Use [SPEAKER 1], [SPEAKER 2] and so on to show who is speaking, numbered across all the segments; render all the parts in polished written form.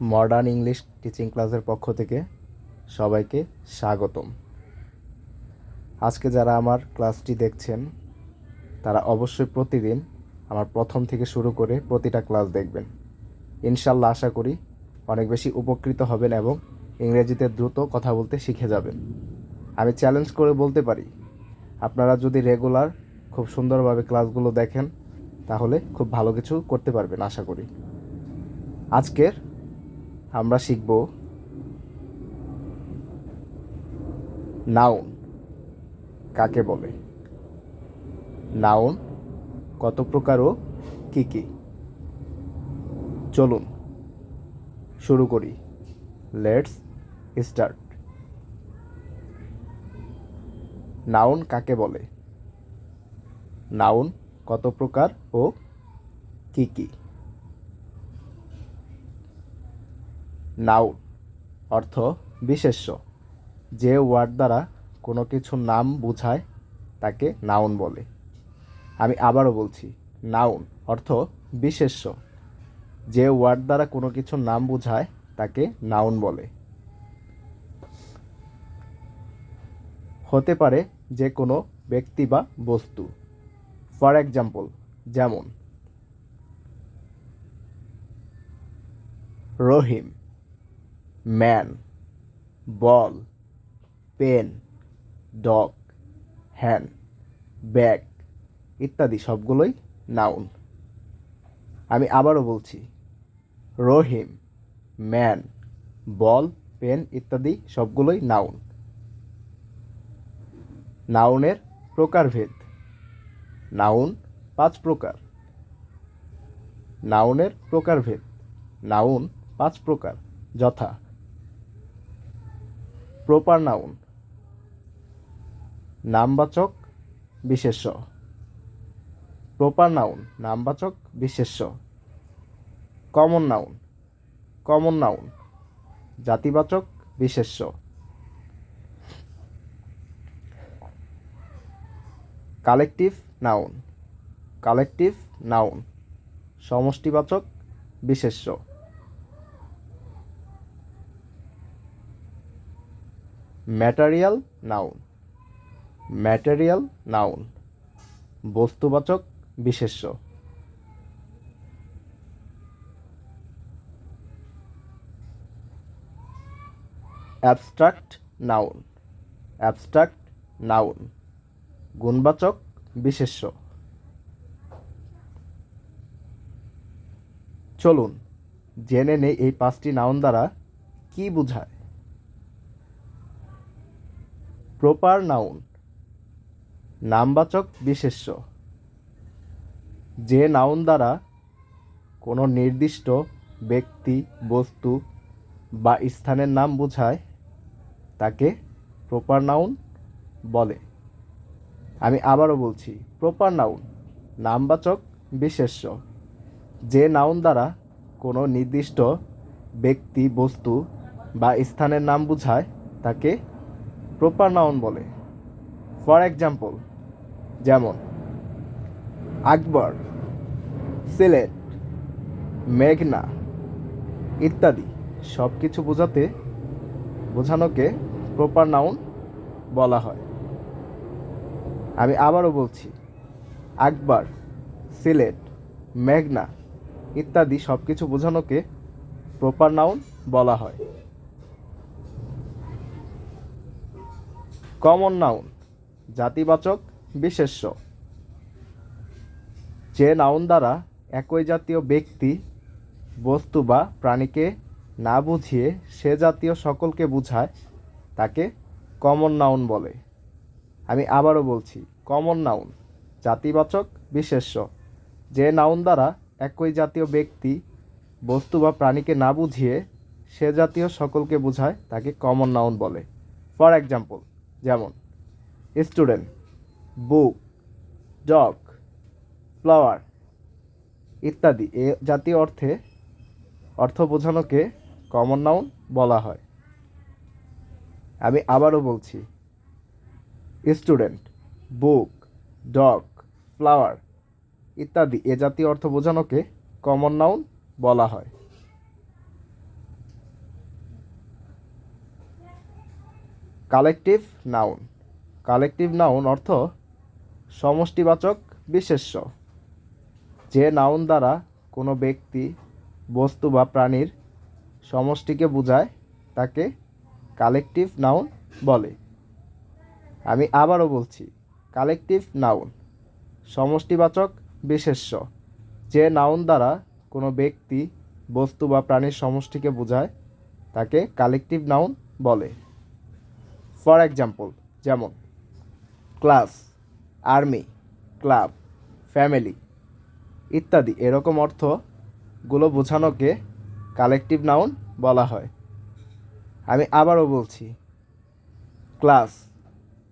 [SPEAKER 1] Modern English teaching ক্লাসের পক্ষ থেকে সবাইকে স্বাগতম। আজকে যারা আমার ক্লাসটি দেখছেন তারা অবশ্যই প্রতিদিন আমার প্রথম থেকে শুরু করে প্রতিটা ক্লাস দেখবেন। ইনশাল্লাহ আশা করি অনেক বেশি উপকৃত হবেন এবং ইংরেজিতে দ্রুত কথা বলতে শিখে যাবেন। আমি চ্যালেঞ্জ করে বলতে পারি, আপনারা যদি রেগুলার খুব সুন্দরভাবে ক্লাসগুলো দেখেন তাহলে খুব ভালো কিছু করতে পারবেন আশা করি। আজকের আমরা শিখব নাউন কাকে বলে, নাউন কত প্রকার ও কী কী। চলুন শুরু করি। Let's start. নাউন কাকে বলে, নাউন কত প্রকার ও কী কী। নাউন অর্থ বিশেষ্য। যে ওয়ার্ড দ্বারা কোনো কিছুর নাম বোঝায় তাকে নাউন বলে। আমি আবারও বলছি, নাউন অর্থ বিশেষ্য। যে ওয়ার্ড দ্বারা কোনো কিছুর নাম বোঝায় তাকে নাউন বলে। হতে পারে যে কোনো ব্যক্তি বা বস্তু। ফর এক্সাম্পল, যেমন রহিম, ম্যান, বল, পেন, ডগ, হ্যান, ব্যাগ ইত্যাদি সবগুলোই নাউন। আমি আবারও বলছি, রহিম, ম্যান, বল, পেন ইত্যাদি সবগুলোই নাউন। নাউনের প্রকারভেদ। নাউন 5 প্রকার। নাউনের প্রকারভেদ। নাউন 5 প্রকার, যথা প্রপার নাউন, নামবাচক বিশেষ্য। প্রপার নাউন নামবাচক বিশেষ্য। কমন নাউন, কমন নাউন জাতিবাচক বিশেষ্য। কালেকটিভ নাউন, কালেকটিভ নাউন সমষ্টিবাচক বিশেষ্য। ম্যাটেরিয়াল নাউন, ম্যাটেরিয়াল নাউন বস্তুবাচক বিশেষ্য। অ্যাবস্ট্রাক্ট নাউন, অ্যাবস্ট্রাক্ট নাউন গুণবাচক বিশেষ্য। চলুন জেনে নেই এই 5টি নাউন দ্বারা কি বোঝায়। প্রপার নাউন নামবাচক বিশেষ্য। যে নাউন দ্বারা কোনো নির্দিষ্ট ব্যক্তি, বস্তু বা স্থানের নাম বোঝায় তাকে প্রপার নাউন বলে। আমি আবারও বলছি, প্রপার নাউন নামবাচক বিশেষ্য। যে নাউন দ্বারা কোনো নির্দিষ্ট ব্যক্তি, বস্তু বা স্থানের নাম বোঝায় তাকে প্রপার নাউন বলে। ফর এক্সাম্পল, যেমন আকবর, সিলেট, মেঘনা ইত্যাদি সব কিছু বোঝানোকে প্রপার নাউন বলা হয়। আমি আবারও বলছি, আকবর, সিলেট, মেঘনা ইত্যাদি সব কিছু বোঝানোকে প্রপার নাউন বলা হয়। কমন নাউন জাতিবাচক বিশেষ্য। যে নাউন দ্বারা একই জাতীয় ব্যক্তি, বস্তু বা প্রাণীকে না বুঝিয়ে সে জাতীয় সকলকে বোঝায় তাকে কমন নাউন বলে। আমি আবারও বলছি, কমন নাউন জাতিবাচক বিশেষ্য। যে নাউন দ্বারা একই জাতীয় ব্যক্তি, বস্তু বা প্রাণীকে না বুঝিয়ে সে জাতীয় সকলকে বোঝায় তাকে কমন নাউন বলে। ফর এক্সাম্পল, যেমন স্টুডেন্ট, বুক, ডগ, ফ্লাওয়ার ইত্যাদি এ জাতীয় অর্থ বোঝানোকে কমন নাউন বলা হয়। আমি আবারও বলছি, স্টুডেন্ট, বুক, ডগ, ফ্লাওয়ার ইত্যাদি এ জাতীয় অর্থ বোঝানোকে কমন নাউন বলা হয়। Collective noun. কালেকটিভ নাউন অর্থ সমষ্টিবাচক বিশেষ্য। যে নাউন দ্বারা কোনো ব্যক্তি, বস্তু বা প্রাণীর সমষ্টিকে বোঝায় তাকে কালেকটিভ নাউন বলে। আমি আবারও বলছি, কালেকটিভ নাউন সমষ্টিবাচক বিশেষ্য। যে নাউন দ্বারা কোনো ব্যক্তি, বস্তু বা প্রাণীর সমষ্টিকে বোঝায় তাকে কালেকটিভ নাউন বলে। ফর এক্সাম্পল, যেমন ক্লাস, আর্মি, ক্লাব, ফ্যামিলি ইত্যাদি এরকম অর্থগুলো বোঝানোকে কালেকটিভ নাউন বলা হয়। আমি আবারও বলছি, ক্লাস,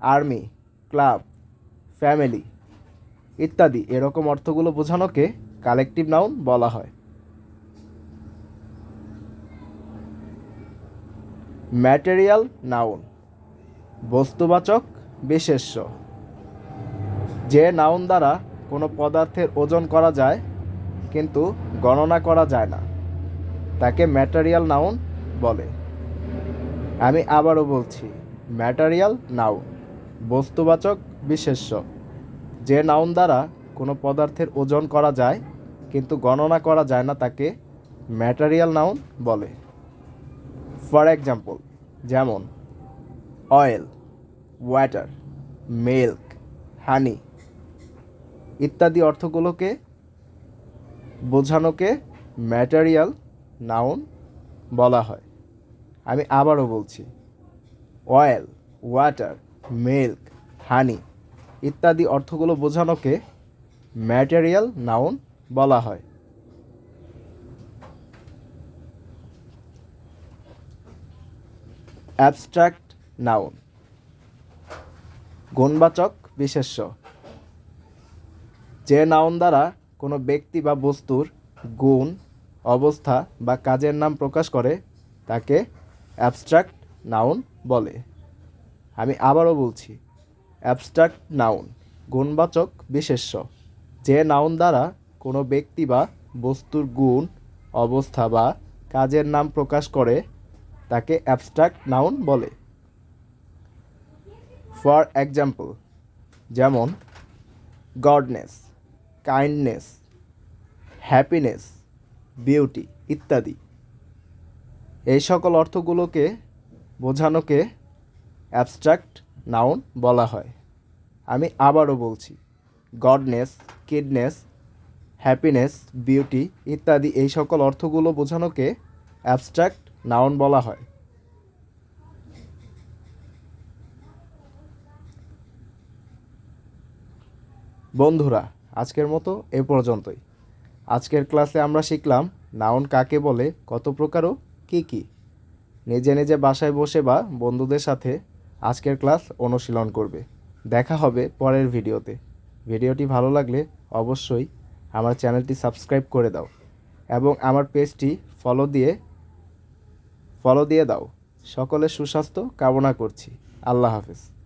[SPEAKER 1] আর্মি, ক্লাব, ফ্যামিলি ইত্যাদি এরকম অর্থগুলো বোঝানোকে কালেকটিভ নাউন বলা হয়। ম্যাটেরিয়াল নাউন বস্তুবাচক বিশেষ্য। যে নাউন দ্বারা কোনো পদার্থের ওজন করা যায় কিন্তু গণনা করা যায় না তাকে ম্যাটেরিয়াল নাউন বলে। আমি আবারও বলছি, ম্যাটেরিয়াল নাউন বস্তুবাচক বিশেষ্য। যে নাউন দ্বারা কোনো পদার্থের ওজন করা যায় কিন্তু গণনা করা যায় না তাকে ম্যাটেরিয়াল নাউন বলে। ফর এক্সাম্পল, যেমন অয়েল, ওয়াটার, মিল্ক, হানি ইত্যাদি অর্থগুলোকে বোঝানোকে ম্যাটেরিয়াল নাউন বলা হয়। আমি আবারও বলছি, অয়েল, ওয়াটার, মিল্ক, হানি ইত্যাদি অর্থগুলো বোঝানোকে ম্যাটেরিয়াল নাউন বলা হয়। অ্যাবস্ট্রাক্ট নাউন গুণবাচক বিশেষ্য। যে নাউন দ্বারা কোনো ব্যক্তি বা বস্তুর গুণ, অবস্থা বা কাজের নাম প্রকাশ করে তাকে অ্যাবস্ট্রাক্ট নাউন বলে। আমি আবারও বলছি, অ্যাবস্ট্রাক্ট নাউন গুণবাচক বিশেষ্য। যে নাউন দ্বারা কোনো ব্যক্তি বা বস্তুর গুণ, অবস্থা বা কাজের নাম প্রকাশ করে তাকে অ্যাবস্ট্রাক্ট নাউন বলে। ফর এক্সাম্পল, যেমন গডনেস, কাইন্ডনেস, হ্যাপিনেস, বিউটি ইত্যাদি এই সকল অর্থগুলোকে বোঝানোকে অ্যাবস্ট্রাক্ট নাউন বলা হয়। আমি আবারও বলছি, গডনেস, কিডনেস, হ্যাপিনেস, বিউটি ইত্যাদি এই সকল অর্থগুলো বোঝানোকে অ্যাবস্ট্রাক্ট নাউন বলা হয়। বন্ধুরা, আজকের মতো এ পর্যন্তই। আজকের ক্লাসে আমরা শিখলাম নাউন কাকে বলে, কত প্রকার ও কী কী। নিজে নিজে বাসায় বসে বা বন্ধুদের সাথে আজকের ক্লাস অনুশীলন করবে। দেখা হবে পরের ভিডিওতে। ভিডিওটি ভালো লাগলে অবশ্যই আমার চ্যানেলটি সাবস্ক্রাইব করে দাও এবং আমার পেজটি ফলো দিয়ে দাও। সকলের সুস্বাস্থ্য কামনা করছি। আল্লাহ হাফেজ।